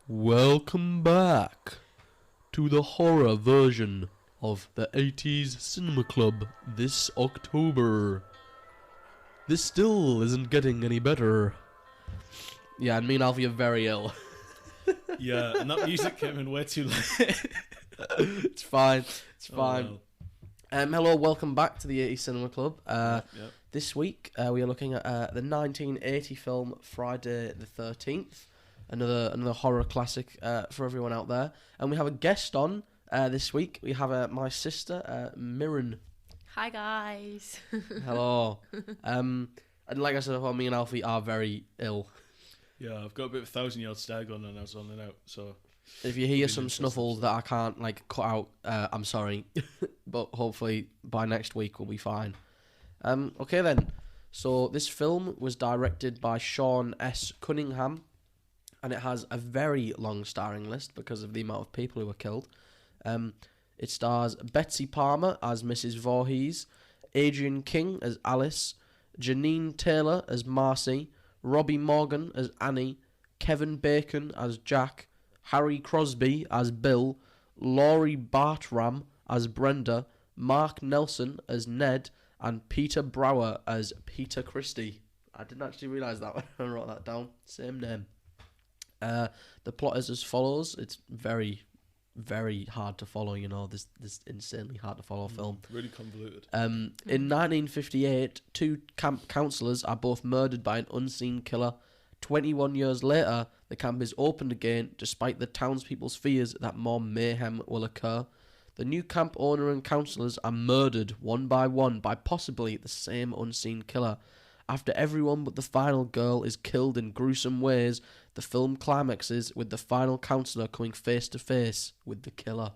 Welcome back to the horror version of the 80s Cinema Club this October. This still isn't getting any better. Yeah, and me and Alfie are very ill. Yeah, and that music came in way too late. It's fine. It's fine. Oh, Hello, welcome back to the 80s Cinema Club. Yep. This week we are looking at the 1980 film Friday the 13th. Another horror classic for everyone out there. And we have a guest on this week. We have my sister, Mirren. Hi guys. Hello. And like I said, well, me and Alfie are very ill. Yeah, I've got a bit of 1,000-yard stag on and I was on and out, so... If you hear some snuffles that I can't cut out, I'm sorry. But hopefully by next week we'll be fine. Okay then. So this film was directed by Sean S. Cunningham. And it has a very long starring list because of the amount of people who were killed. It stars Betsy Palmer as Mrs. Voorhees, Adrienne King as Alice, Janine Taylor as Marcy, Robbie Morgan as Annie, Kevin Bacon as Jack, Harry Crosby as Bill, Laurie Bartram as Brenda, Mark Nelson as Ned, and Peter Brower as Peter Christie. I didn't actually realise that when I wrote that down. Same name. The plot is as follows. It's very, very hard to follow, this insanely hard to follow film. Really convoluted. In 1958, two camp counsellors are both murdered by an unseen killer. 21 years later, the camp is opened again, despite the townspeople's fears that more mayhem will occur. The new camp owner and counsellors are murdered one by possibly the same unseen killer. After everyone but the final girl is killed in gruesome ways, the film climaxes with the final counsellor coming face to face with the killer.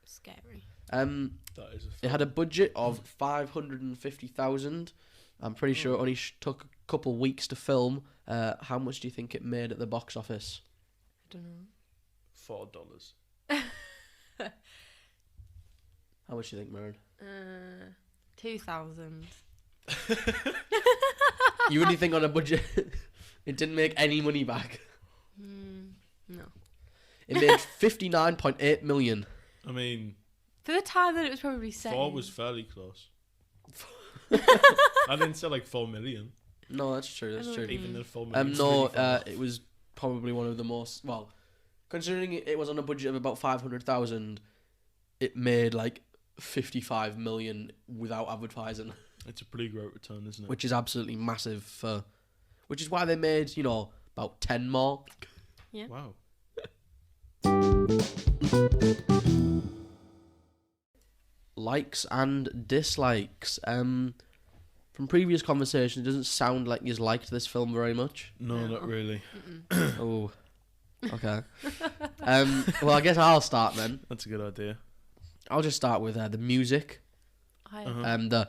Scary. That is a It had a budget of 550,000. I'm pretty sure it only took a couple weeks to film. How much do you think it made at the box office? I don't know. $4. How much do you think, Maren? 2,000. You really think on a budget it didn't make any money back? No. It made 59.8 million. I mean, For the time that it was probably set. 4 was fairly close. I didn't say 4 million. No, that's true. That's true. Even though 4 million. No, it was probably one of the most. Well, considering it was on a budget of about 500,000, it made 55 million without advertising. It's a pretty great return, isn't it? Which is absolutely massive for. Which is why they made about 10 more. Yeah. Wow. Likes and dislikes. From previous conversations, it doesn't sound like you've liked this film very much. No, not really. Oh, okay. Well, I guess I'll start then. That's a good idea. I'll just start with the music. The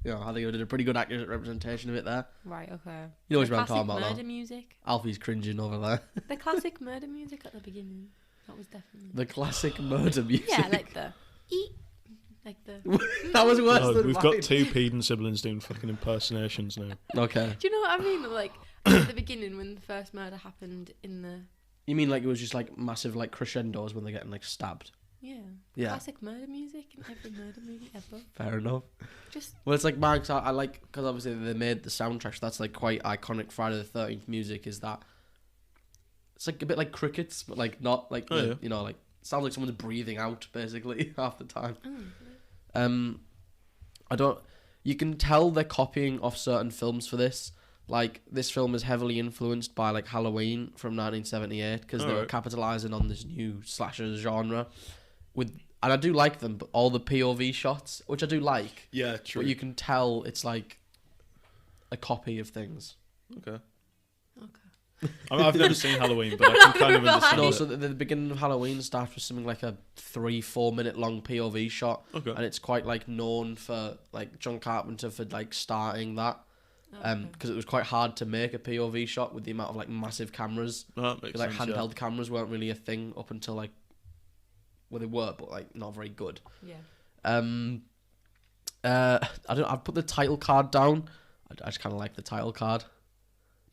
I think I did a pretty good accurate representation of it there. Right, okay. You know what The I'm talking classic about, murder though. music. Alfie's cringing over there. The classic murder music at the beginning. That was definitely... The classic murder music. Yeah, like the... Eat. Like the... That was worse No, than we've mine. got two Peden siblings doing fucking impersonations now. Okay. Do you know what I mean? At the beginning when the first murder happened in the... You mean it was just massive crescendos when they're getting stabbed? Yeah. Yeah. Classic murder music in every murder movie ever. Fair enough. Just... Well, it's mine, 'cause I like, because obviously they made the soundtrack, so that's quite iconic Friday the 13th music, is that it's a bit like crickets, but not sounds like someone's breathing out basically half the time. You can tell they're copying off certain films for this. This film is heavily influenced by Halloween from 1978 because they were capitalizing on this new slasher genre and I do like them, but all the POV shots, which I do like. Yeah, true. But you can tell it's a copy of things. Okay. I've never seen Halloween, but I can kind of understand No, it. so the beginning of Halloween starts with something like a 3-4 minute long POV shot. Okay. And it's quite known for John Carpenter for starting that. Because it was quite hard to make a POV shot with the amount of massive cameras. That makes sense, handheld cameras weren't really a thing up until well, they were, but not very good. Yeah. I've put the title card down. I just kind of like the title card.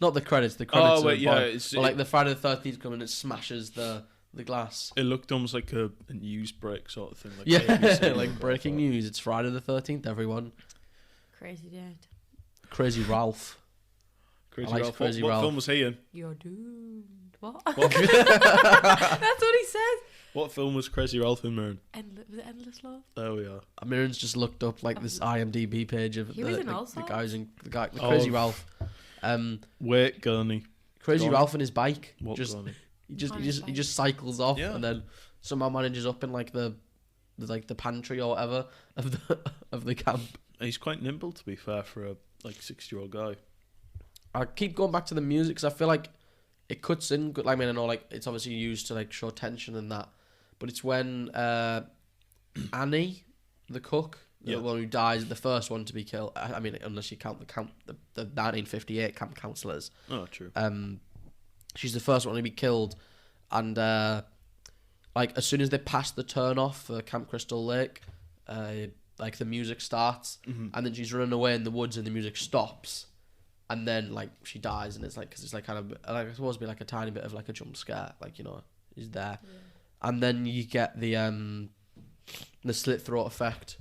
Not the credits. The credits. Oh wait, are yeah. fine. But like the Friday the 13th come and it smashes the glass. It looked almost like a news break sort of thing. Like Yeah, ABC like breaking news. It's Friday the 13th. Everyone. Crazy dad. Crazy Ralph. Crazy I like Ralph. Crazy what Ralph. film was he in? You're doomed. What? What, That's what he says. what film was Crazy Ralph in, Mirren? Was it Endless Love? There we are. Mirren's just looked up like this IMDb page of He was in all the guys in the Oh. Crazy Ralph. Wait, Gurney. Crazy Go on. Ralph and his bike. What Just Gurney? he just cycles off Yeah. and then somehow manages up in like the pantry or whatever of the camp. He's quite nimble, to be fair, for a 60-year-old guy. I keep going back to the music because I feel like it cuts in good. I mean, I know like it's obviously used to like show tension and that, but it's when Annie, the cook, Yeah. the one who dies, the first one to be killed. I mean, unless you count the 1958 camp counselors. Oh, true. She's the first one to be killed, and like as soon as they pass the turn off for Camp Crystal Lake, like the music starts, and then she's running away in the woods, and the music stops. And then, like, she dies, and it's like, because it's like kind of, like, it's supposed to be like a tiny bit of like a jump scare, like, you know, is there. Yeah. And then you get the slit throat effect,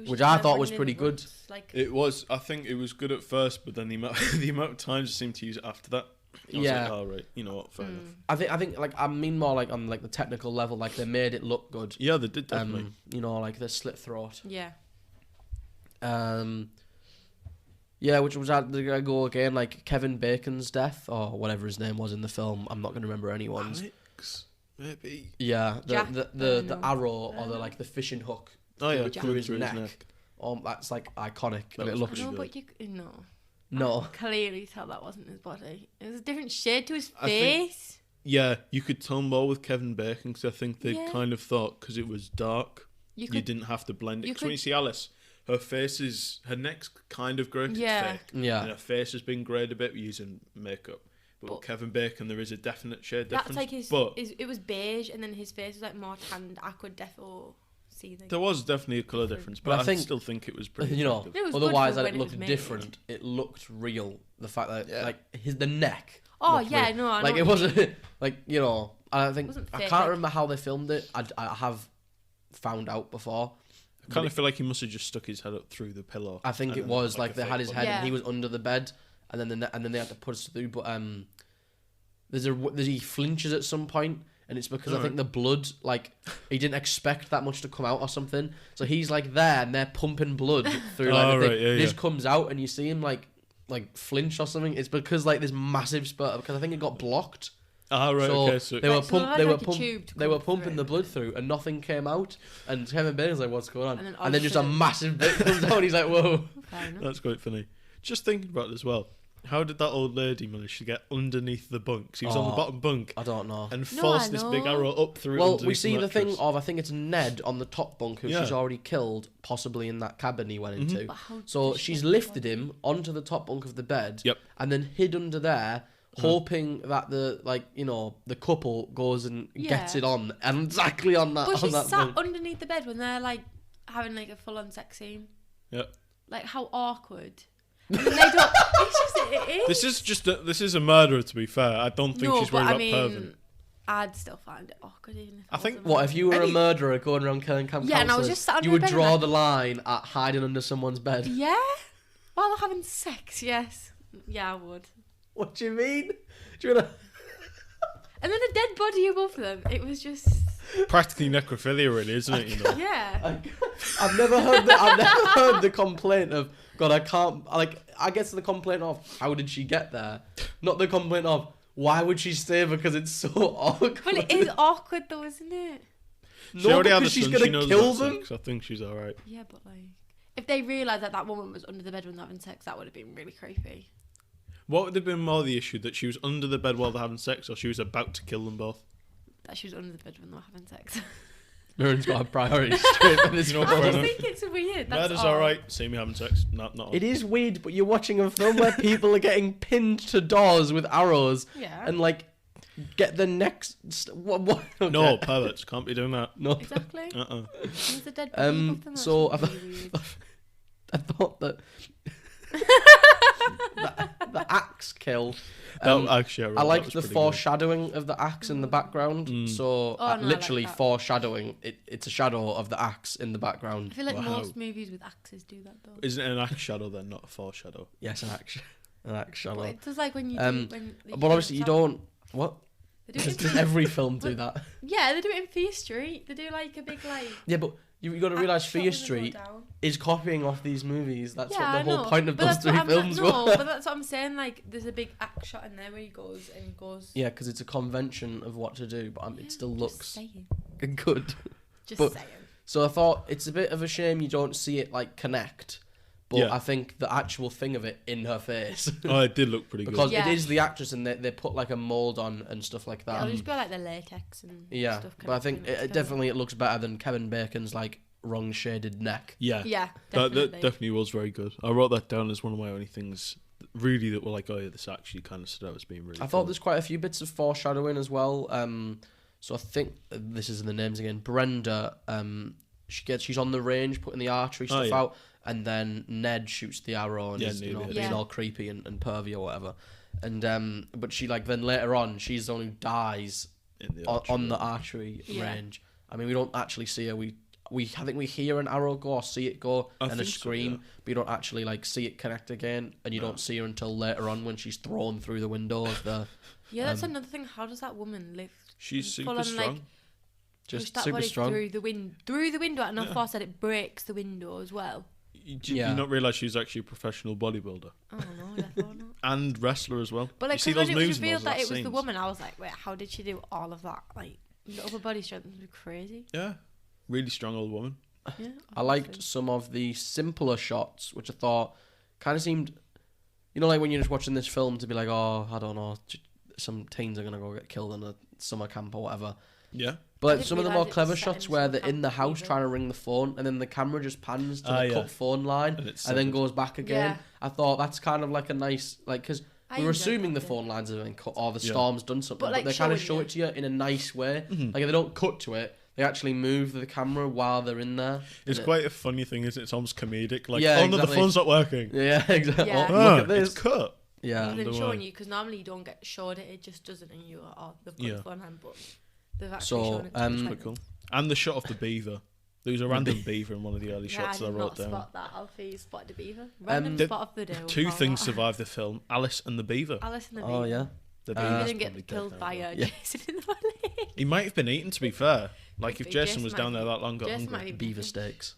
which I thought was pretty good. Like, It was. I think it was good at first, but then the amount of times it seemed to use it after that. I was like, oh, right. You know what? Fair enough. I think, like, I mean more like on like the technical level, like they made it look good. Yeah, they did definitely. You know, like the slit throat. yeah. Yeah, which was at the go again, like Kevin Bacon's death or whatever his name was in the film. I'm not going to remember anyone's. Alex, maybe. Yeah, Jack the arrow or the like the fishing hook. Oh yeah, through his neck. Oh, that's like iconic, and it looks. No, good. but you no. No, I could clearly tell that wasn't his body. It was a different shade to his I think- face. Yeah, you could tell more with Kevin Bacon because I think they Yeah. kind of thought because it was dark, you could, didn't have to blend it. you Because when you could- see Alice, her neck's kind of grey, 'cause Yeah. it's fake. Yeah. And her face has been greyed a bit using makeup. But with Kevin Bacon, there is a definite shade That's difference. like his. but It was beige, and then his face was like more tanned. I could definitely see the. there was definitely a colour difference, But but I think- still think it was pretty. you know, effective. It was good otherwise for that when it it was looked made. different. It looked real. The fact that Yeah. like the neck. Oh looked yeah, real. no, I know Like what it you wasn't mean. like you know. I don't think Wasn't I fake, can't like- remember how they filmed it. I have found out before. I kind of feel like he must have just stuck his head up through the pillow. I think and it then was a like they fake had his body. head Yeah. and he was under the bed, and then they had to put us through. But he flinches at some point, and it's because I think the blood, like he didn't expect that much to come out or something. So he's like there, and they're pumping blood through like Oh, the thing. right, yeah, It just yeah. comes out, and you see him like flinch or something. It's because like this massive spurt because I think it got blocked. Ah, right, So okay. So they were Right, so pump, they they had, were like, a pump, tube to they were come pumping through. the blood through, and nothing came out. And Kevin Bacon's like, "What's going on?" And And then then just a obviously- massive bit comes out, and he's like, "Whoa!" Fair enough. that's quite funny. Just thinking about it as well. How did that old lady manage to get underneath the bunk? He was on the Oh. bottom bunk I don't know. and No, forced I this big know. arrow up through. Well, underneath we see the thing mattress. of I think it's Ned on the top bunk who Yeah. she's already killed, possibly in that cabin he went into. But how So does she she's get lifted the him onto the top bunk of the bed, Yep. and then hid under there, hoping that the couple goes and gets Yeah. it on and exactly on that But on she that sat bunk. underneath the bed when they're like having like a full-on sex scene. Yeah. Like how awkward. I mean, they don't. It's just it is. This is a murderer. To be fair, I don't think No, she's but worried I about mean, perving. I'd still find it awkward even if I think- was a What if you were a Any- murderer going around killing camp Yeah, and I was counselors, just sat under you a would bed and draw like- the line at hiding under someone's bed? Yeah. While they're having sex, yes. Yeah, I would. What do you mean? Do you wanna... And then a dead body above them. It was just. Practically necrophilia, really, isn't it? You know. Yeah. I've never heard the complaint of God. I can't. I guess the complaint of how did she get there, not the complaint of why would she stay because it's so awkward. Well, it is awkward though, isn't it? She already had a because she's son. gonna She knows kill about them. sex. I think she's all right. Yeah, but like, if they realised that woman was under the bed when they're having sex, that would have been really creepy. What would have been more the issue, that she was under the bed while they're having sex, or she was about to kill them both? That she was under the bed when they were having sex. Lauren's got a priority straight for this You know film. what? I just think it's weird. That's Murder's all. all right. See me having sex. Not. It is weird, but you're watching a film where people are getting pinned to doors with arrows Yeah. and get the next. What? Okay. No, perverts can't be doing that. No. Exactly. There's a dead body above them, that's So really weird. I thought that the axe axe kill. Actually, I that like was the pretty good. foreshadowing of the axe in the background. So Oh, no, I like literally that. foreshadowing. It's a shadow of the axe in the I background. feel like Wow. most movies with axes do that though. Isn't it an axe shadow then, not a foreshadow? Yes, an axe. An axe shadow. But it's just like when you Um, do when. But obviously you don't. What? They do it Does in, every film do that? yeah, they do it in Fear Street. They do like a big like. Yeah, but you got to realise axe Fear shot as they go Street down. is copying off these movies. That's Yeah, what the I whole know. point of But those that's what three I'm- films no, were. but that's what I'm saying. Like, there's a big axe shot in there where he goes and he goes. Yeah, because it's a convention of what to do, but it still just looks saying. good. Just But- saying. So I thought it's a bit of a shame you don't see it like connect, but Yeah. I think the actual thing of it in her face Oh, it did look pretty because good. Yeah. it is the actress and they put like a mold on and stuff like Yeah, that. it'll just be like the latex and Yeah, stuff. but I think connecting it together. definitely it looks better than Kevin Bacon's like wrong shaded neck. Yeah, Yeah, that definitely. definitely was very good. I wrote that down as one of my only things really that were like, oh yeah, this actually kind of stood out as being really I thought fun. there's quite a few bits of foreshadowing as well. So I think this is in the names again. Brenda, she's on the range putting the archery Oh, stuff yeah. out, and then Ned shoots the arrow and Yeah, is Ned did. being Yeah. all creepy and pervy or whatever. And but she like then later on she's the one who dies in the on the archery Yeah. range. I mean we don't actually see her. We I think we hear an arrow go or see it go I and a think so, scream, yeah. but you don't actually like see it connect again, and you don't see her until later on when she's thrown through the window of the. Yeah, that's another thing. How does that woman live? She's full super on, strong. Like, Just push that super body strong. through the window. And I thought said it breaks the window as well. You Yeah. not realise she's actually a professional bodybuilder I don't know. I thought not. and wrestler as well. But like, you see 'cause when those it was moves in revealed those that it last was the scenes? woman, I was like, wait, how did she do all of that? Like, the upper body strength was crazy. Yeah, really strong old woman. Yeah, I liked obviously. some of the simpler shots, which I thought kind of seemed, like when you're just watching this film to be like, oh, I don't know, some teens are gonna go get killed in a summer camp or whatever. Yeah, But like, didn't some of the realise more it clever was set shots in where summer they're in the camp house either. trying to ring the phone, and then the camera just pans to Ah, the yeah. cut phone line, And it's and then severed. goes back again. Yeah. I thought that's kind of like a nice, like, because I we were enjoyed assuming the that bit. phone lines have been cut or the Yeah. storm's done something, But, but, like, they kind of showing show you. it to you in a nice way. Mm-hmm. Like if they don't cut to it, they actually move the camera while they're in there. it's And it- quite a funny thing, isn't it? It's almost comedic. Like, Yeah, oh no, the exactly. phone's not working. Yeah, exactly. Yeah. Oh, Ah, look at this. It's cut. Yeah. Rather than the showing way. you, because normally you don't get showed it just doesn't, and you are, oh, they've got Yeah. the phone hand, but they've actually So, shown it to um, you. Quite cool. And the shot of the beaver. There was a random beaver in one of the early Yeah, shots I that I did wrote not down. spot that. Alfie spotted the beaver. Random The- spot of the day. we'll Two call things that. survived the film: Alice and the beaver. Alice and the beaver. Oh yeah. The Uh, He beaver's didn't probably get dead killed now, by though. Yeah. Jason in the valley. He might have been eaten. To be fair, like if Could be. Jason Jason was might down be- there that long, got Jason might hungry. be Beaver steaks.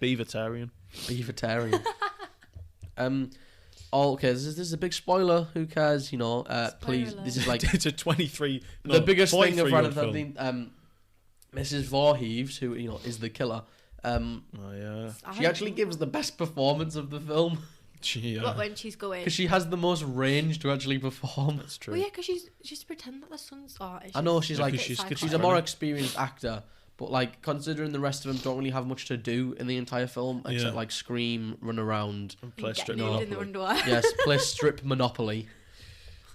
Beavertarian. Beavertarian. Oh, okay. This is a big spoiler. Who cares? Please. Spoiler This is like It's a 23. the biggest thing of 43-year-old Friday the film. 13th. Mrs. Voorhees, who is the killer. Oh yeah. She actually gives the best performance of the film Yeah. But when she's going. because she has the most range to actually perform. That's true. Well, yeah, because she's pretend that the sun's. Oh, it's I know just- she's Yeah, like 'cause she's she's a schizophrenic. more experienced actor, but like considering the rest of them don't really have much to do in the entire film except Yeah. like scream, run around, Play get strip nude in the Monopoly. underwear. yes, play strip Monopoly.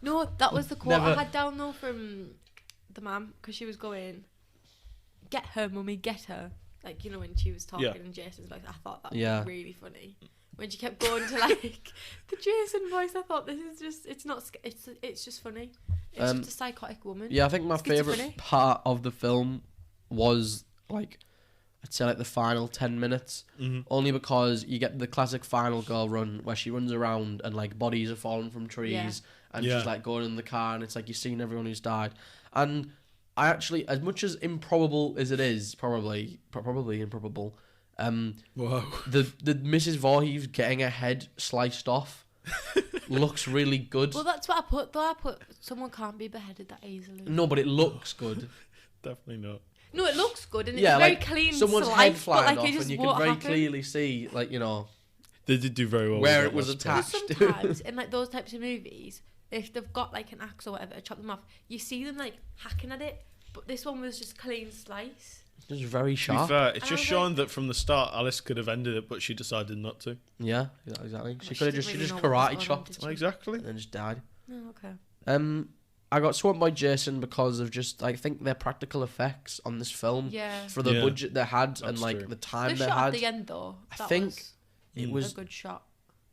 No, that was the quote Never- I had down though from the mum because she was going, "Get her, mummy, get her." Like when she was talking Yeah. and Jason's voice, I thought that was Yeah. really funny. When she kept going to like the Jason voice, I thought this is just—it's not. It's just funny. It's just a psychotic woman. Yeah, I think my favorite Schizophrenic. part of the film was like I'd say like the final 10 minutes, only because you get the classic final girl run where she runs around and like bodies are falling from trees Yeah. and Yeah. she's like going in the car and it's like you've seen everyone who's died. And I actually, as much as improbable as it is, probably improbable, Whoa. the Mrs. Voorhees getting her head sliced off looks really good. Well, that's what I put. Though I put someone can't be beheaded that easily. No, but it looks good. Definitely not. No, it looks good and Yeah, it's very like clean someone's slice, head but flying like off it just and you can won't very happen. clearly see They did do very well. Where with it was that last attached. Because sometimes in like those types of movies, if they've got like an axe or whatever to chop them off, you see them like hacking at it. But this one was just clean slice. just very To be sharp. fair, it's I just was shown that from the start Alice could have ended it, but she decided not to. Yeah, exactly. She Well, could have didn't just really know what karate was going on, chopped did she? Exactly. and then just died. Oh, okay. I got swamped by Jason because of just I think their practical effects on this film Yeah. for the Yeah, budget they had and that's like true. the time The they shot at had. the end though, I that think was it a was good shot.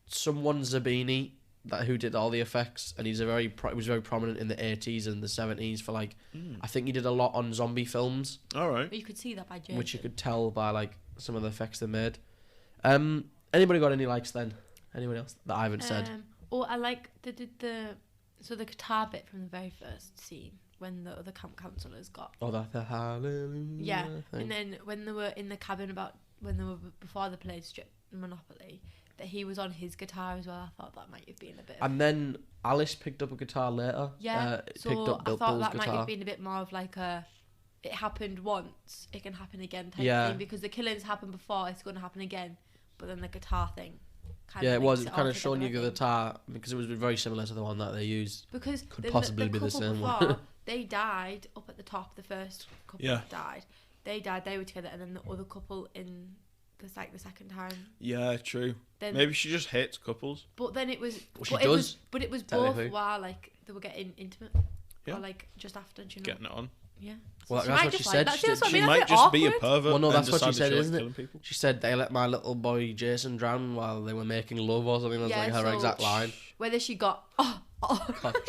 someone Zabini that who did all the effects, and he's he was very prominent in the 80s and the 70s for like I think he did a lot on zombie films, All right. But you could see that by Jason. which you could tell by like some of the effects they made. Anybody got any likes then? Anyone else that I haven't said? I like the guitar bit from the very first scene when the other camp counselors got. Oh, that the hallelujah. Yeah, thing. and then when they were in the cabin before they played Strip Monopoly, that he was on his guitar as well. I thought that might have been a bit. And then Alice picked up a guitar later. Yeah, picked so up I Bill's thought that guitar. might have been a bit more of like a, it happened once, it can happen again type Yeah. thing, because the killings happened before, it's going to happen again, but then the guitar thing. Yeah, it was all kind of together, showing you I the think. guitar because it was very similar to the one that they used. Because Could possibly be the couple same one. before, they died up at the top. The first couple Yeah. that died, they were together, and then the other couple in the second time. Yeah, true. Then, Maybe she just hates couples. but then it was. Well, she but it was. does, But it was both technically. while like they were getting intimate, Yeah. or like just after. Do you know? Getting it on. Yeah. Well, She that's might what she just said. Like, She that's what I She mean, might that's just a bit be a awkward. pervert. Well, no, and that's what she decided said, liked isn't it? killing people. She said they let my little boy Jason drown while they were making love or something. That was Yeah, like her so- exact line. Whether she got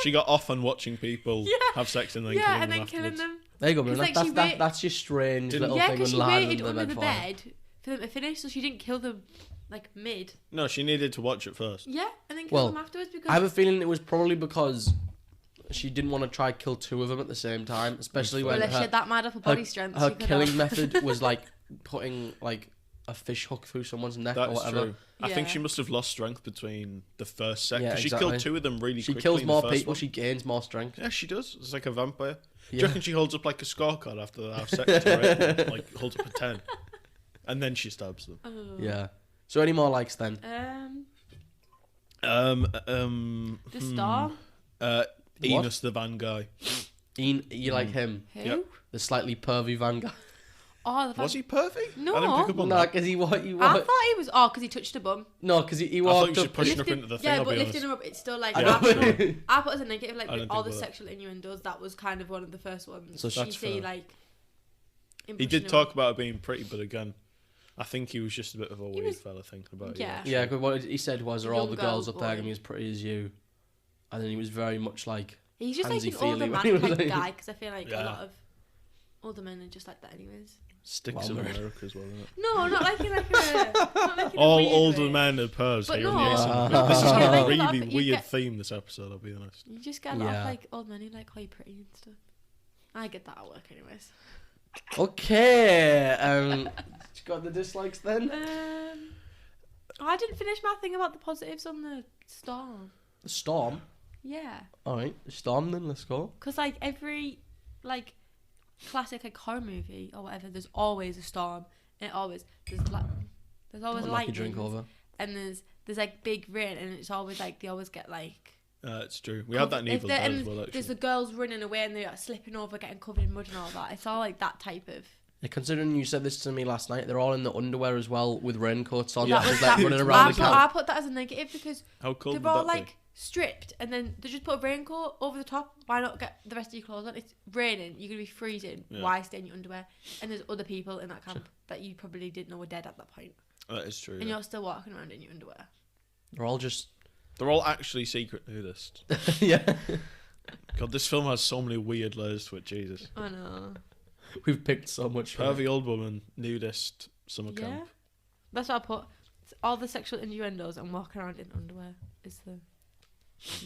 She got off on watching people Yeah. have sex and then yeah, killing and them then killing afterwards. them. There you go, man. It's like That's, she that's, wait- that's your strange Didn't- little Yeah, thing because when she lying waited under under the for. bed for them to finish, so she didn't kill them like mid. No, she needed to watch it first. Yeah, and then kill Well, them afterwards because I have a feeling it was probably because she didn't want to try kill two of them at the same time, especially well, when if she her, had that mad upper body strength, her she could killing have. method was like putting like a fish hook through someone's neck or That's whatever. true. I think Yeah. she must have lost strength between the first set. Yeah, Because she exactly. killed two of them really She quickly. kills in the more first people, one. she gains more strength. Yeah, she does. It's like a vampire. Do Yeah. you reckon she holds up like a scorecard after they have sex to rate them? Like holds up a 10. And then she stabs them. Oh. Yeah. So any more likes then? The Storm. Enos the van guy. Ian, you like him? Who? Yep. The slightly pervy van guy? Oh, the Was he perfect? No. I didn't pick up on No, that. because he I thought he was. Oh, because he touched a bum. No, because he I thought walked you should up. push up into the thing, yeah, I'll but be lifting honest. him up, it's still like. I Yeah. know. I put as a negative, like I didn't all think the about that. sexual innuendos. That was kind of one of the first ones. So you that's see, fair. like. him He pushing did him talk up. about it being pretty, but again, I think he was just a bit of a weird was- fella thinking about it. Yeah. Yeah, because what he said was, "Are all Young the girls girl up there boy. going to be as pretty as you?" And then he was very much like, He's just like an handsy-feely older when man he was type like- guy, because I feel like a Yeah. lot of older men are just like that, anyways. Sticks Well, in no. America as well, isn't it? No, not like in like a. Not like in a All weird older way. men are pervs But here on no. the ASMR. No, This is yeah, a like, really you weird get- theme, this episode, I'll be honest. You just get a lot Yeah. of like old men who like, oh, you're pretty and stuff. I get that at work, anyways. "Okay, got the dislikes then." I didn't finish my thing about the positives on the Storm. The Storm. Yeah, All right, the Storm. Then let's go. because like every like classic like horror movie or whatever, there's always a storm, and there's always Don't knock your lightning, drink over. and there's like big rain, and it's always like they always get like. It's true. We had that in if Evil they're- Dead and as well, There's actually. the girls running away and they're like, slipping over, getting covered in mud and all that. It's all like that type of. Yeah, considering you said this to me last night, they're all in the underwear as well with raincoats on. Yeah. Just That like was- running I around the put, camp. I put that as a negative because How cold they're would all that like stripped and then they just put a raincoat over the top. Why not get the rest of your clothes on? It's raining. You're gonna be freezing. Yeah. Why stay in your underwear? And there's other people in that camp that you probably didn't know were dead at that point, be? That is true. and yeah. you're still walking around in your underwear. They're all just They're all actually secret nudists. yeah. God, this film has so many weird layers to it, Jesus. I know. We've picked so much. From it. Pervy old woman, nudist, summer Yeah, camp. that's what I put. It's all the sexual innuendos and walking around in underwear is the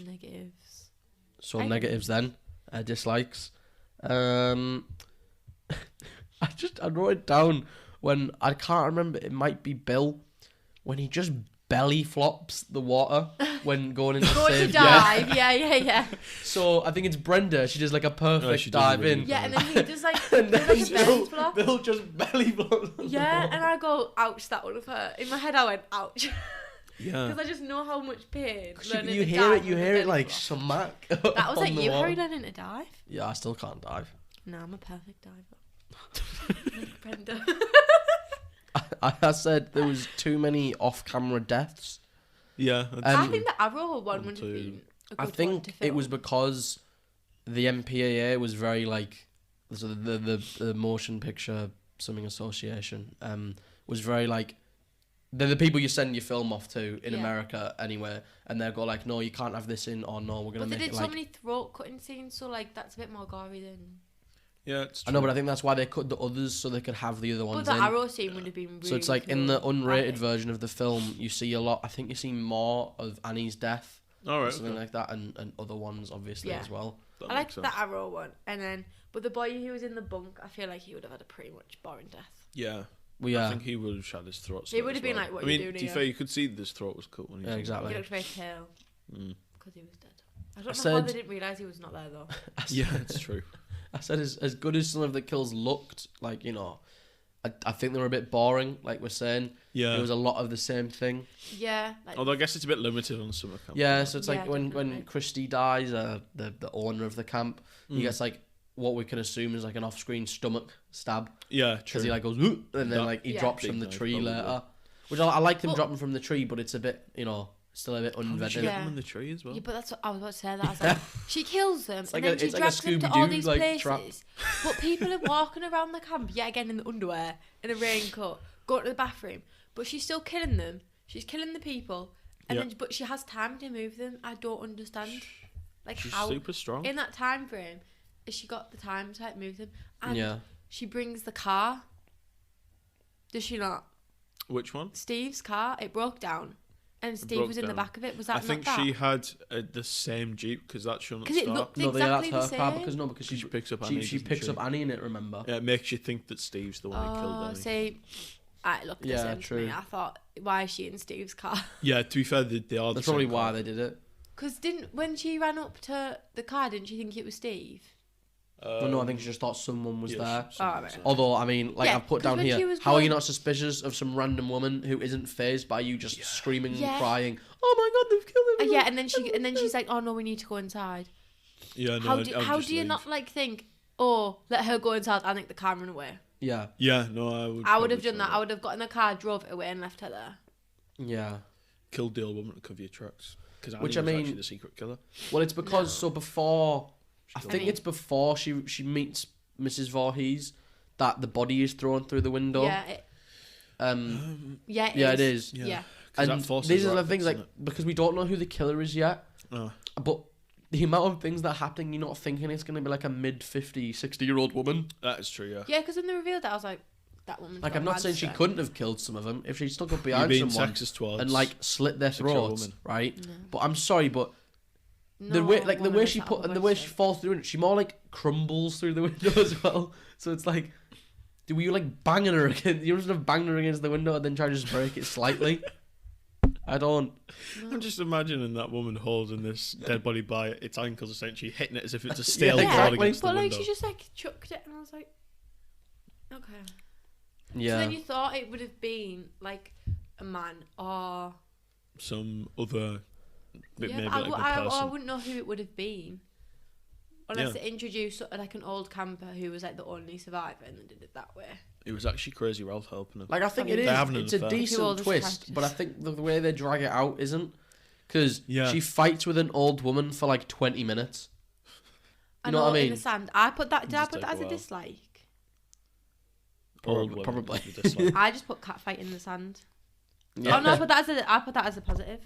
negatives. So I- negatives then, dislikes. I wrote it down when I can't remember. It might be Bill when he just belly flops the water when going into Going to save. dive, yeah. So I think it's Brenda. She does like a perfect she does dive really in. good. Yeah, and then he does like, And does, then like a belly flop. Bill just belly flops. Yeah, and I go, ouch, that one of her. In my head, I went, ouch. Yeah. Because I just know how much pain. learning You to hear dive it. You with a hear it belly like flop. smack. That was like on the you. How are water. you learning to dive? Yeah, I still can't dive. No, I'm a perfect diver. Like Brenda. I said there was too many off-camera deaths. Yeah. I think the Arrow one One, would have two. been a good I one to think it was film. because the MPAA was very like so the Motion Picture Something Association was very like they're the people you send your film off to in Yeah. America anyway, and they'll go like, no, you can't have this in, or no, we're gonna But they make did it so like. many throat cutting scenes, so like that's a bit more gory than. Yeah, it's I true. know, but I think that's why they cut the others so they could have the other But ones the in. arrow scene would have been really So it's like in cool, the I unrated think. version of the film, you see a lot. I think you see more of Annie's death, All or right, something okay. like that, and other ones obviously Yeah. as well. That I like makes sense. the arrow one, and then but the boy who was in the bunk, I feel like he would have had a pretty much boring death. Yeah, We I think he would have shot his throat. It slit would as have been well. like, what I are you mean, doing to be here? fair, you could see this throat was cut when he Yeah, was exactly. He looked very pale Mm. because he was dead. I don't know how said- they didn't realise he was not there though. Yeah, it's true. I said as good as some of the kills looked, like, you know, I think they were a bit boring. Like we're saying, Yeah. it was a lot of the same thing. Yeah, like Although I guess it's a bit limited on summer camp. Yeah, so it's like Yeah, when definitely. Christy dies, the owner of the camp, he Mm. gets like what we can assume is like an off-screen stomach stab Yeah, true. because he like goes "Ooh," and then That like he Yeah. drops big from the knife, tree probably. later, which I like them But- dropping from the tree, but it's a bit, you know, still a bit How did she unvetted. get Yeah. them in the tree as well? yeah, but that's what I was about to say. That I was like, she kills them like and then a- she it's like a drags them to all Scooby-Doo, these like, places. trap. But people are walking around the camp yet again in the underwear, in a raincoat, going to the bathroom. But she's still killing them. She's killing the people, and Yeah. then but she has time to move them. I don't understand, like She's how super strong. in that time frame has she got the time to like move them? And Yeah, she brings the car. Does she not? Which one? Steve's car. It broke down, and Steve broke was in the down. back of it. Was that I think not that? she had the same Jeep because that's shown at the Because it start. looked no, yeah, exactly that's the her car same. because because She picks up she Annie. she doesn't picks she? up Annie in it. Remember? Yeah, it makes you think that Steve's the one who killed Annie. See, it looked the Yeah, same to true. me. I thought, why is she in Steve's car? Yeah, to be fair, they are the That's same probably car. why they did it. Because when she ran up to the car, didn't she think it was Steve? Well, no, I think she just thought someone was yeah, there. Oh, right. Although, I mean, like Yeah, I've put 'cause down when she here, was how are you going- not suspicious of some random woman who isn't phased by you just screaming and Yeah. crying? Oh my god, they've killed everyone! Yeah, and then she's like, oh no, we need to go inside. Yeah, no, how I'd do just you leave. not like think, oh, let her go inside? I think the car run away. Yeah, Yeah, no, I would. I would have probably done that. say I would have got in the car, drove it away, and left her there. yeah. Killed the old woman to cover your tracks. Because Which, was I mean- actually the secret killer. Well, it's because so before, I killed think her. it's before she meets Mrs. Voorhees that the body is thrown through the window. Yeah, Yeah, it is. Yeah. 'Cause that And forces these are her the ethics, things like isn't because we don't know who the killer is yet, Oh. but the amount of things that are happening, you're not thinking it's gonna be like a mid 50, 60-year-old woman. That is true, yeah. Yeah, because when they revealed that, I was like, that woman's Like got I'm a not man saying she strength. couldn't have killed some of them if she stuck up You're behind being someone sexist towards and like slit their 6-year-old throats, women. right? No. But I'm sorry, but the No way like the woman way is she that put and the way she question. falls through it, she more like crumbles through the window as well. So it's like, were you like banging her against? You must have banged her against the window and then try to just break it slightly. I don't. I'm just imagining that woman holding this dead body by its ankles, essentially hitting it as if it's a steel Yeah, board exactly. against the But like window. she just like chucked it, and I was like, okay. So Yeah. then you thought it would have been like a man or Some other, bit yeah, maybe but like a I person. wouldn't know who it would have been unless Yeah. they introduced like an old camper who was like the only survivor and they did it that way. It was actually Crazy Ralph helping him. Like I think I mean, it they're is. having an It's a affair. Who all decent the twist, characters. but I think the way they drag it out isn't because Yeah. she fights with an old woman for like 20 minutes. You know what I In mean? the sand. I put that. Did I Just put take that a as a while. dislike? Old women Probably. with this, like- I just put cat fight in the sand. Yeah. Oh no, I put that as a positive.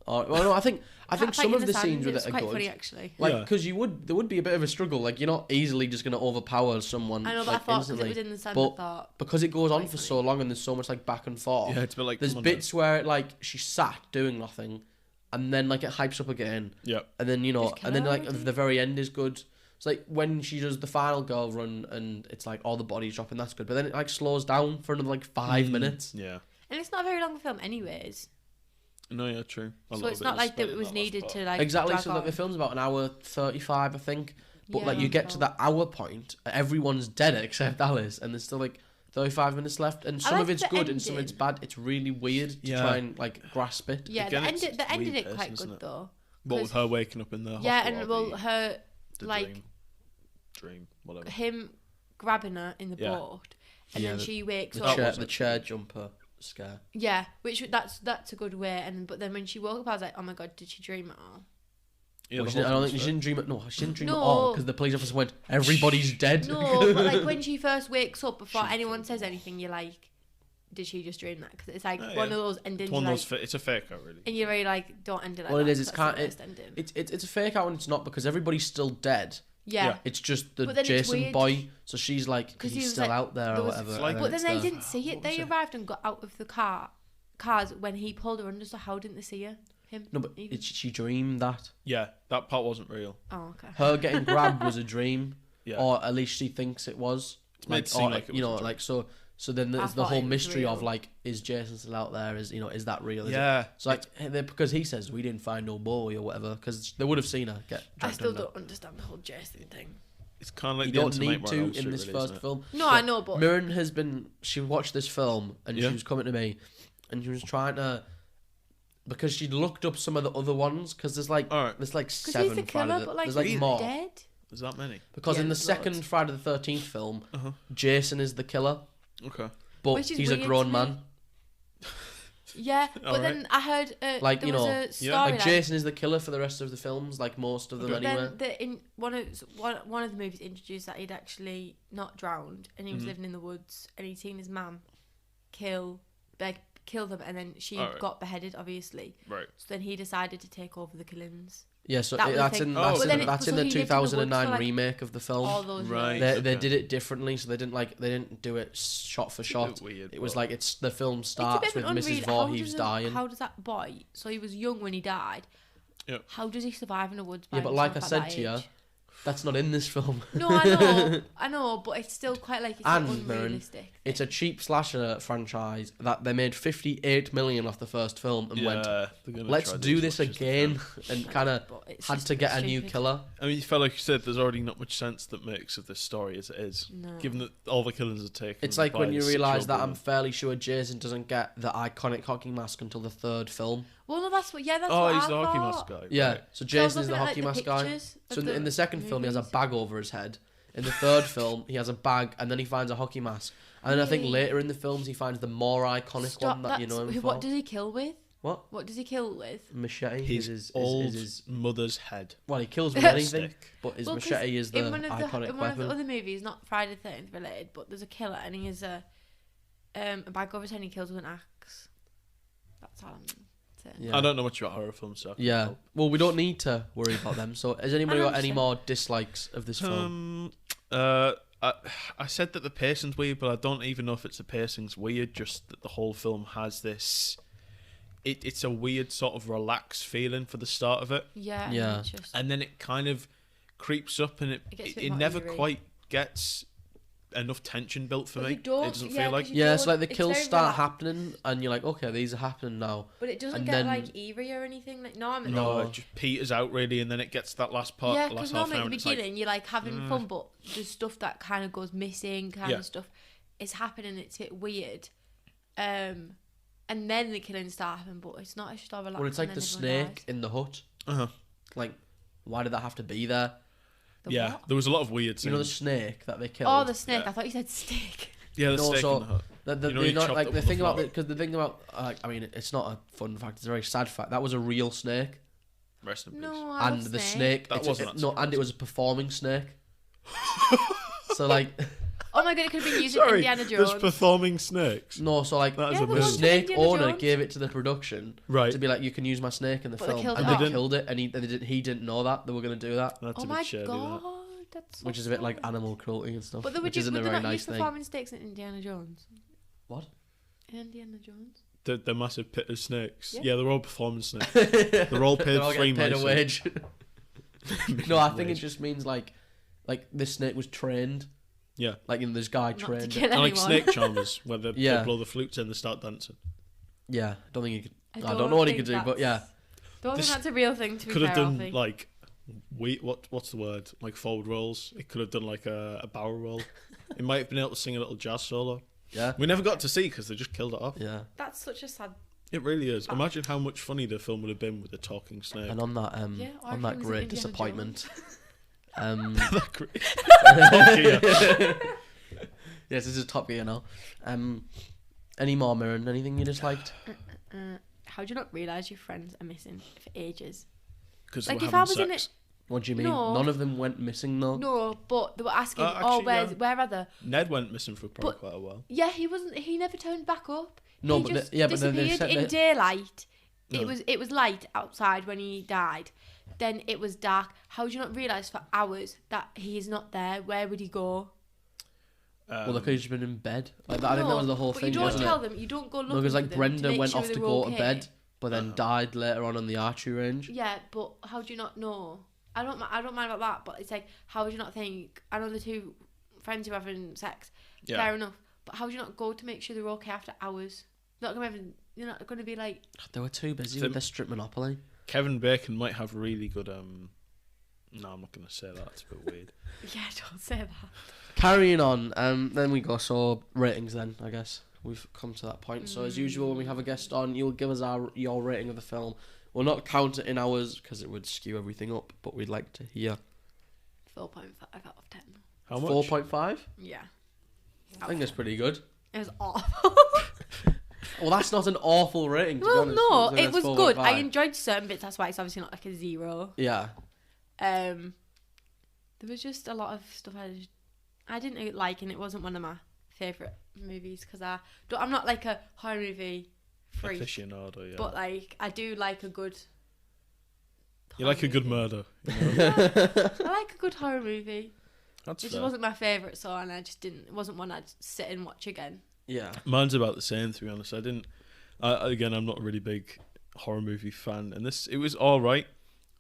Oh, well, no, I think Cat some fight in of the sand, scenes with it's it are quite good. funny actually. Like, Yeah. because there would be a bit of a struggle. Like, you're not easily just going to overpower someone. I know, but like, I thought because instantly. it was in the sand, But I thought because it goes on quite for funny. so long and there's so much like back and forth. Yeah, it's a bit like There's come on bits where like she sat doing nothing, and then like it hypes up again, then. Yep. and then Just kill and then her like already. the very end is good. It's like when she does the final girl run and it's like all the bodies dropping. That's good, but then it like slows down for another like 5 minutes. Yeah. and it's not a very long film anyways. No, yeah, true. A So little it's bit not is like that spent it in was that last needed part. to like Exactly. drag So like on. the film's about an hour 35, I think. But like Yeah. you get to that hour point, everyone's dead except Alice, and there's still like 35 minutes left, and some of like it's the good and some of it's ending. bad. It's really weird to Yeah. try and like grasp it. Yeah, Again, the it's ended the ended weird it quite person, good isn't it? though. What with her waking up in the Yeah, hospital and or well, her the like dream, whatever. him grabbing her in the Yeah. boat, and Yeah, then the- she wakes The up. chair, was the actually chair good. jumper scare. Yeah, which that's a good way. And but then when she woke up, I was like, oh my god, did she dream it all? Yeah, Well, the she didn't- I whole don't thing's think she didn't dream it. No, she didn't dream at No. all because the police officer went, "Everybody's dead." No, but like when she first wakes up, before She's anyone killed says them all. anything, you're like, did she just dream that? Because it's like Oh, one yeah. of those endings. It's one of like, those. It's a fake out, really. and you're really like, don't end it like Well, it that. is. It's 'cause that's the kind. worst ending. It's a fake out and it's not because everybody's still dead. Yeah. Yeah. It's just the But then it's Jason weird. boy. So she's like, 'Cause because he he's was still like- out there there or was- whatever. It's like- and But then then it's they the- didn't see it. what was They arrived and got out of the cars when he pulled her under. So how didn't they see her? Him? No, but even? she dreamed that. Yeah, that part wasn't real. Oh, okay. Her getting grabbed was a dream, Yeah. or at least she thinks it was. It's made to seem or, like it you was know, a dream. like so. So then there's the thought whole it was mystery of real. like, is Jason still out there? Is is that real? Is it? Yeah. So like, because he says we didn't find no boy or whatever, because they would have seen her get. I dragged still under. don't understand the whole Jason thing. It's kind of like You the don't end to need Nightmare on to Elm Street, in this really, first isn't it? film. No, I know, but Mirren has been. She watched this film and Yeah. she was coming to me, and she was trying to, because she'd looked up some of the other ones, because there's like All right. there's like because he's seven the Friday. killer, but like There's like he's more dead. There's that many. because Yeah, in the there's second loads. Friday the 13th film, Uh-huh. Jason is the killer, Okay. but Which is he's a weird grown to me. man. Yeah, but Alright. then I heard Like, there you was know, a yeah. storyline. Like Jason is the killer for the rest of the films, like most of them Okay. anyway. Then in one of the movies introduced that he'd actually not drowned and he was Mhm. living in the woods and he'd seen his mum kill them and then she Alright. got beheaded, obviously. Right. So then he decided to take over the killings. Yeah, so That was the that's thing. in Oh, that's but in, then that's so in the he lived in the woods 2009 for, like, remake of the film. All those Right. years. They okay. did it differently, so they didn't do it shot for It's a shot. bit weird, It was but- like the film It's a starts bit with of an Mrs. unreal- Voorhees dying. How does that boy? So he was young when he died. Yep. How does he survive in the woods? By Yeah, but like I himself said at to that you, age? that's not in this film. No, I know, but it's still quite like it's And, like Maren, unrealistic. It's a cheap slasher franchise that they made 58 million off the first film and went, they're gonna let's try do as this much as they again, can. and kind of But it's had just to a get bit a new stupid. killer. I mean, you felt like you said, there's already not much sense that makes of this story as it is. No. Given that all the killings are taken. It's like by when you this realise that six-year-old I'm woman. fairly sure Jason doesn't get the iconic hockey mask until the third film. Well, no, that's what. Yeah, that's Oh, what he's I the hockey thought. mask guy. Yeah, right. so So I was Jason is the looking at, hockey like, mask the guy. pictures So of in the second film, he has a movies. bag over his head. In the third film, he has a bag, and then he finds a hockey mask. And then I think Really? later in the films, he finds the more iconic Stop, one that you know him that's- for. What does he kill with? What? What does he kill with? Machete. His is old his, mother's head. well, he kills with anything, Stick. but his Well, 'cause machete is the in one of iconic in one of the weapon. other movies, not Friday the 13th related, but there's a killer and he has a bag over his head and he kills with an axe. That's all I'm saying. Yeah. I don't know much about horror films, so I can't Yeah. help. Well, we don't need to worry about them. So, has anybody I got any understand. more dislikes of this film? I said that the pacing's weird, but I don't even know if it's the pacing's weird. Just that the whole film has this. It's a weird sort of relaxed feeling for the start of it, Yeah. and Yeah. it's just- and then it kind of creeps up, and It gets a bit it more never eerie. quite gets enough tension built for But me. you don't- It doesn't yeah, feel like. 'cause you Yeah, it's don't- like the it's kills very start relaxed. happening, and you're like, okay, these are happening now. But it doesn't and get then- like eerie or anything. Like no, I'm No, No. it just peters out really, and then it gets to that last part, yeah, the last because half normally an hour, at and the it's like, beginning you're like having fun, but there's stuff that kind of goes missing, kind Yeah. of stuff. It's happening. It's a bit weird. And then the killings start happening, but it's not. It's just all relaxed. Well, it's like and the then everyone snake dies. in the hut. uh-huh. Like, why did that have to be there? The Yeah, what? there was a lot of weird things. You know the snake that they killed. Oh, the snake. Yeah. I thought you said steak. yeah, the No, steak so- in the hut. The You know, he not, chopped like up the on the thing about floor. because the thing about I mean it's not a fun fact, it's a very sad fact. That was a real snake, Rest in peace. No, I and love the snake That it's- wasn't it- that no, snake, and it was was a performing snake. So like Oh my god, it could have been used in Sorry, Indiana there's Jones. performing snakes. no, so like That is Yeah, the the one amazing. from snake Indiana owner Jones. gave it to the production Right. to be like, you can use my snake in the But they film, killed and it they off. killed it, and he didn't know that they were gonna do that, That's Oh a my bit shady, that. god, that's so which is a bit like sad. animal cruelty and stuff, But they which isn't a would very not nice use thing. performing snakes in Indiana Jones. What? In Indiana Jones. The massive pit of snakes. Yeah. Yeah, they're all performing snakes. They're all paid They're all free getting paid a wage. No, I think it Wage. just means like this snake was trained. Yeah. Like this guy Not to trained. kill it. And like anyone. snake charmers, where they Yeah. blow the flutes in and they start dancing. Yeah, I don't think he could. I don't don't know what he think could do, but yeah. Don't This think that's a real thing to be Could fair. have done Alfie. like, what's the word? Like forward rolls. It could have done like a barrel roll. It might have been able to sing a little jazz solo. Yeah. We never got to see because they just killed it off. Yeah. That's such a sad. It really is. Imagine how much funny the film would have been with a talking snake. And on that Yeah, or on if that it was great Indiana disappointment. That great. Yes, this is Top Gear now. Any more, Mirren? Anything you disliked? How do you not realise your friends are missing for ages? Because Like we're if I having was in sex. it, What do you mean? No. None of them went missing though. No, but they were asking, Actually, where are they? Ned went missing for probably But- quite a while. Yeah, he never turned back up. No, He but just but then they disappeared said in that, daylight. No. It was light outside when he died. Then it was dark. How do you not realise for hours that he is not there? Where would he go? well, they could have just been in bed. Like that, I think that was the whole but thing. you don't wasn't tell it? them. You don't go looking No, because for like them Brenda make went sure off to they go were to okay. bed, but then died later on the archery range. Yeah, but how do you not know? I don't mind about that, but it's like, how would you not think? I know the two friends who are having sex. Yeah. Fair enough, but how do you not go to make sure they're okay after hours? You're not going to be like. They were too busy So- with their strip monopoly. Kevin Bacon might have really good. No, I'm not going to say that. It's a bit weird. Yeah, don't say that. Carrying on, then we go, so ratings then, I guess. We've come to that point. So as usual, when we have a guest on, you'll give us your rating of the film. We'll not count it in hours because it would skew everything up, but we'd like to hear. 4.5 out of 10. How much? 4.5? Yeah. I think that's pretty good. It was awful. Well, that's not an awful rating, to be Well, honest. no, I think it that's was good. I 4.5. enjoyed certain bits. That's why it's obviously not like a 0. Yeah. There was just a lot of stuff I didn't like, and it wasn't one of my favourite movies because I'm not like a horror movie freak, Aficionado, yeah. but like I do like a good. You horror like a good movie. murder. You know? I like a good horror movie. That's It just fair. wasn't my favourite, so and I just didn't. It wasn't one I'd sit and watch again. Yeah. Mine's about the same, to be honest. Again, I'm not a really big horror movie fan, and it was all right,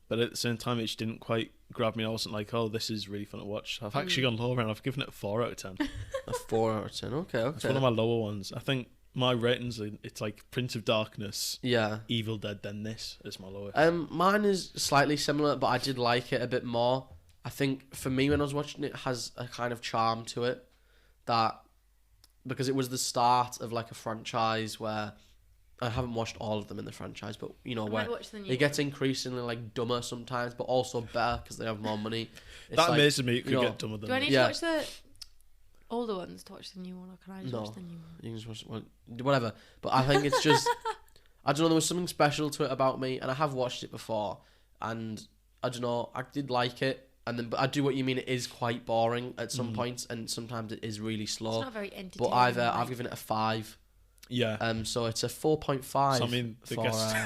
but at the same time, it just didn't quite grab me. I wasn't like, oh, this is really fun to watch. I've actually gone lower, and I've given it a 4 out of 10. A 4 out of 10. Okay. It's one of my lower ones. I think my ratings, it's like Prince of Darkness, Yeah. Evil Dead, then this is my lowest. Mine is slightly similar, but I did like it a bit more. I think for me, when I was watching it, has a kind of charm to it that because it was the start of like a franchise where I haven't watched all of them in the franchise, but you know I where might watch the new it gets increasingly like dumber sometimes, but also better because they have more money. It's that like, amazes me. It could you know, get dumber than Do I this. need Yeah. to watch the older ones to watch the new one, or can I just No. watch the new one? You can just watch whatever. But I think it's just I don't know. There was something special to it about me, and I have watched it before, and I don't know. I did like it, and then but I do what you mean. It is quite boring at some points, and sometimes it is really It's slow. not very entertaining. But I've given it a 5. Yeah. So it's a 4.5. So, I mean, the for, guest,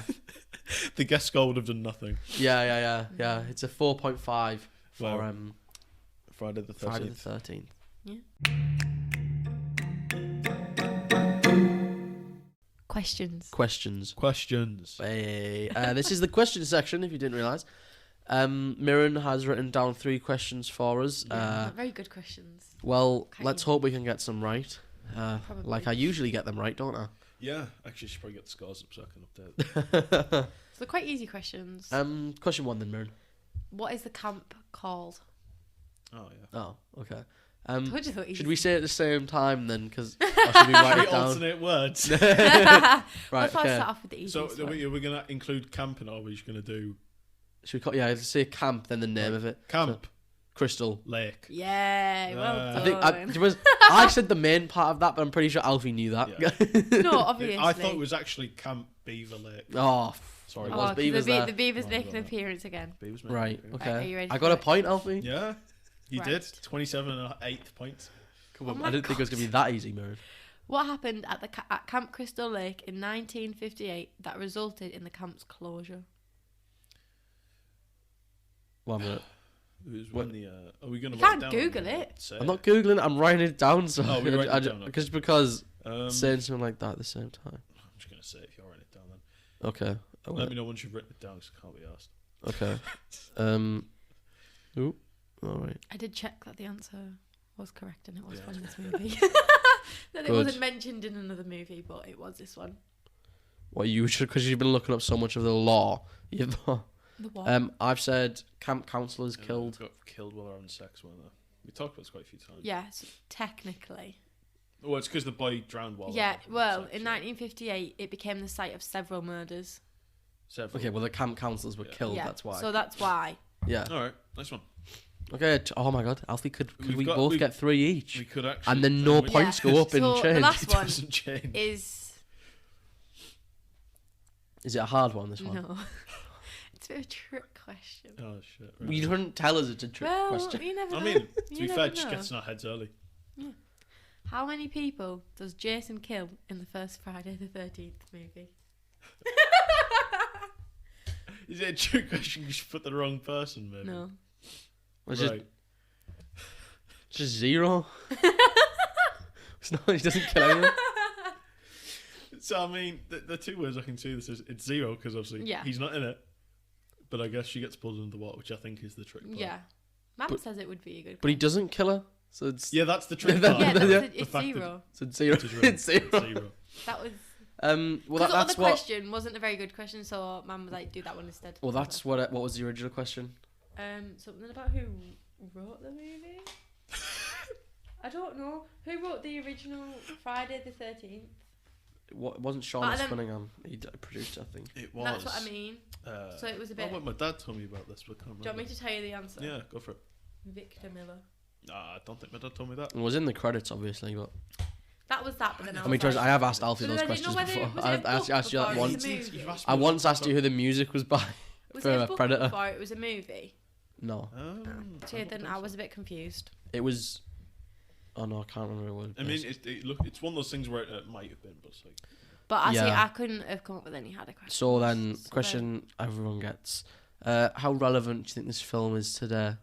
the guest score would have done nothing. yeah. It's a 4.5 for Wow. Friday the 13th. Friday the 13th. Questions. Questions. Hey, this is the question section. If you didn't realise, Mirren has written down 3 questions for us. Very good questions. Well, Okay. let's hope we can get some right. Probably. Like I usually get them right, don't I? Yeah, actually, I should probably get the scores up so I can update them. So they're quite easy questions. Question 1 then, Mirren. What is the camp called? Oh, yeah. Oh, okay. Told you they were easy. Should we say it at the same time then? Because I should we write it We down? alternate words. Right. Let's Okay. start off with the So, easiest are one. we going to include camping, or are we just going to do Should we call? Yeah, let's say camp. Then the name of it. camp, So, Crystal. lake? Yeah, well I done. think I said the main part of that, but I'm pretty sure Alfie knew that. No, obviously. I thought it was actually Camp Beaver Lake. Oh, Sorry, it Oh, was 'cause Beavers the, there. the Beavers Oh, make an right. appearance again. Beavers. Right. maybe. Okay. are you ready I for got a it? point, Alfie. Yeah, you Right. did. 27 and 8th points. Come Oh on, my I didn't think it was gonna be that easy, Mirren. What happened at Camp Crystal Lake in 1958 that resulted in the camp's closure? 1 minute. It was What? when the. Are we going to? You can't Google it. I'm not googling it. I'm writing it down. So Oh, we're writing it down, okay. because I'm saying something like that at the same time. just going to say if you're writing it down then. Okay. Oh, Let wait. me know once you've written it down because I can't be asked. Okay. Oop. All right. I did check that the answer was correct and it was from this movie. That it Good. wasn't mentioned in another movie, but it was this one. Well, you should because you've been looking up so much of the law. You've. The what? I've said camp counselors Yeah, killed. Got killed while they're having sex, weren't they? We talked about this quite a few times. Yes, technically. Well, it's because the boy drowned while. they were Yeah, having well, sex, in yeah. 1958, it became the site of several murders. Several. Okay, well the camp counselors were Yeah. killed. Yeah, That's why. So that's why. Yeah. All right, nice one. Okay. Oh my God, Alfie, could We've we got- both we- get 3 each? We could actually. And then no we- points go up in So the change. last It one doesn't change. is Is it a hard one? This one. no. It's a bit of a trick question. Oh shit! You couldn't tell us it's a trick Well, question. you never know. I mean, to You be never fair, just know. gets in our heads early. How many people does Jason kill in the first Friday the 13th movie? Is it a trick question? You should put the wrong person, maybe. No. Was it Right. just 0? It's not, he doesn't kill anyone. So I mean, the two ways I can see this is it's 0 because obviously Yeah. he's not in it, but I guess she gets pulled into the water, which I think is the trick part. Yeah. Matt But- says it would be a good But he doesn't kill her, so it's Yeah, that's the trick Yeah, part. Yeah, that's Yeah. it's fact that- 0. so it's 0. It's 0. It's 0. It's 0. That was... Well, Because that's the what. question wasn't a very good question, so Mum was like, do that one instead. Well, that's what. What was the original question? Something about who wrote the movie? I don't know. Who wrote the original Friday the 13th? It wasn't Sean But then- Cunningham. He produced it, I think. It was. That's what I mean. So it was a bit... Oh, my dad told me about this, but I can't Do you want remember. me to tell you the answer? Yeah, go for it. Victor Miller. Nah, I don't think my dad told me that. It was in the credits, obviously, but That was that, but then I I was mean, trust, like, I have asked Alfie But those then I didn't know questions whether before. it was a I book asked you that before it was once. a You've movie. asked me I a once book asked you who the music was by. Was for it a a book Predator. before it was a movie? No, So then I was a bit confused. it was. Oh no, I can't remember what it I mean, was. it's one of those things where it might have been, but it's like But I see, Yeah. I couldn't have come up with any harder questions. So then, question everyone gets: how relevant do you think this film is today?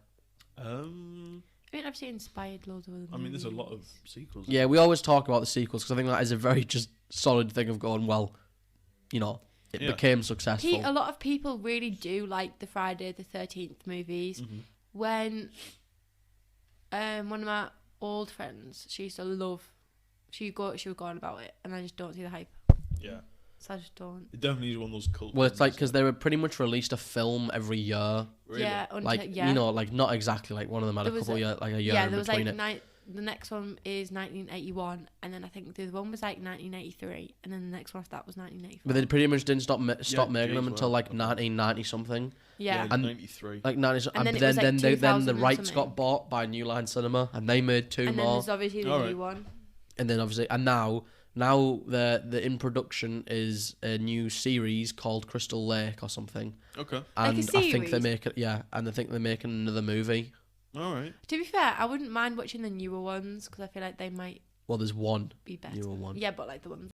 I mean, I've seen inspired loads of other I mean, there's a lot of movies. sequels. Yeah, we always talk about the sequels because I think that is a very just solid thing of going, well, you know, it Yeah. became successful. A lot of people really do like the Friday the 13th movies. Mhm. When one of my old friends, she used to love, she would go on about it, and I just don't see the hype. Yeah, So I just don't. it definitely is one of those cult. Well, it's like films, because they were pretty much released a film every year. really. Yeah, until, Like yeah. you know, like not exactly like one of them had There a was couple year, like a year yeah, in there was between like it. the next one is 1981, and then I think the other one was like 1983, and then the next one after that was 1984. But they pretty much didn't stop making them geez, until wow. like 1990 something. yeah. And- 93. Like 90, And then but it was, then like, then the 2000 rights something. got bought by New Line Cinema, and they made two And then more. there's obviously the Alright. new one. And then obviously, and now the in production is a new series called Crystal Lake or something. Okay, Like a And I think they series? make it, yeah, and I think they're making another movie. all right. To be fair, I wouldn't mind watching the newer ones because I feel like they might Well, there's one be better. newer one. Yeah, but like the ones